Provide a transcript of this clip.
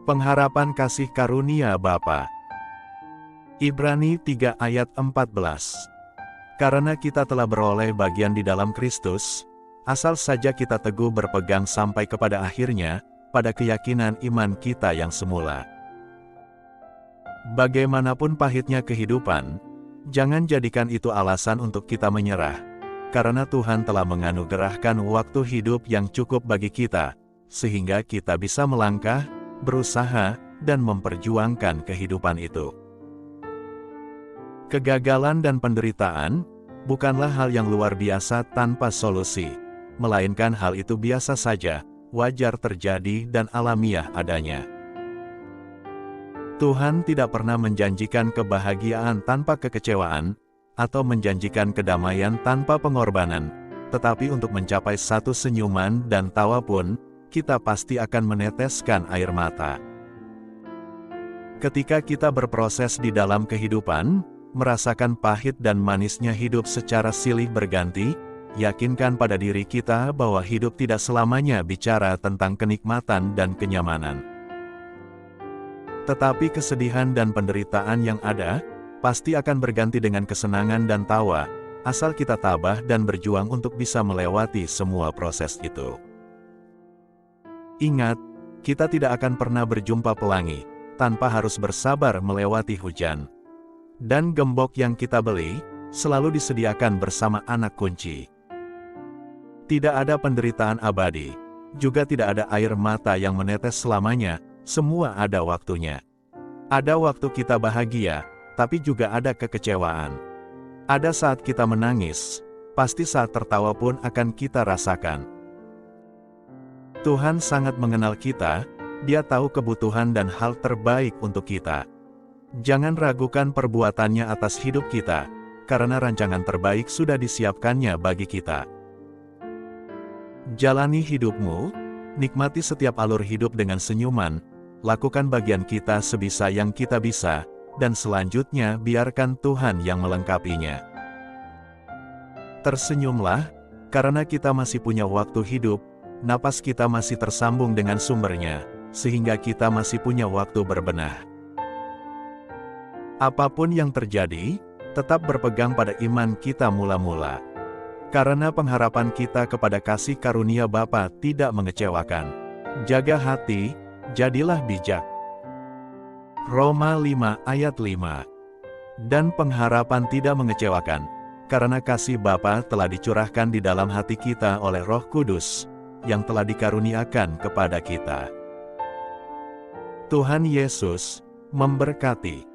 Pengharapan kasih karunia Bapa. Ibrani 3 ayat 14. Karena kita telah beroleh bagian di dalam Kristus, asal saja kita teguh berpegang sampai kepada akhirnya, pada keyakinan iman kita yang semula. Bagaimanapun pahitnya kehidupan, jangan jadikan itu alasan untuk kita menyerah, karena Tuhan telah menganugerahkan waktu hidup yang cukup bagi kita, sehingga kita bisa melangkah, berusaha, dan memperjuangkan kehidupan itu. Kegagalan dan penderitaan bukanlah hal yang luar biasa tanpa solusi, melainkan hal itu biasa saja, wajar terjadi dan alamiah adanya. Tuhan tidak pernah menjanjikan kebahagiaan tanpa kekecewaan, atau menjanjikan kedamaian tanpa pengorbanan, tetapi untuk mencapai satu senyuman dan tawa pun, kita pasti akan meneteskan air mata. Ketika kita berproses di dalam kehidupan, merasakan pahit dan manisnya hidup secara silih berganti, yakinkan pada diri kita bahwa hidup tidak selamanya bicara tentang kenikmatan dan kenyamanan. Tetapi kesedihan dan penderitaan yang ada, pasti akan berganti dengan kesenangan dan tawa, asal kita tabah dan berjuang untuk bisa melewati semua proses itu. Ingat, kita tidak akan pernah berjumpa pelangi, tanpa harus bersabar melewati hujan. Dan gembok yang kita beli, selalu disediakan bersama anak kunci. Tidak ada penderitaan abadi, juga tidak ada air mata yang menetes selamanya, semua ada waktunya. Ada waktu kita bahagia, tapi juga ada kekecewaan. Ada saat kita menangis, pasti saat tertawa pun akan kita rasakan. Tuhan sangat mengenal kita, Dia tahu kebutuhan dan hal terbaik untuk kita. Jangan ragukan perbuatannya atas hidup kita, karena rancangan terbaik sudah disiapkannya bagi kita. Jalani hidupmu, nikmati setiap alur hidup dengan senyuman, lakukan bagian kita sebisa yang kita bisa, dan selanjutnya biarkan Tuhan yang melengkapinya. Tersenyumlah, karena kita masih punya waktu hidup, napas kita masih tersambung dengan sumbernya, sehingga kita masih punya waktu berbenah. Apapun yang terjadi, tetap berpegang pada iman kita mula-mula. Karena pengharapan kita kepada kasih karunia Bapa tidak mengecewakan. Jaga hati, jadilah bijak. Roma 5 ayat 5. Dan pengharapan tidak mengecewakan, karena kasih Bapa telah dicurahkan di dalam hati kita oleh Roh Kudus, yang telah dikaruniakan kepada kita. Tuhan Yesus memberkati.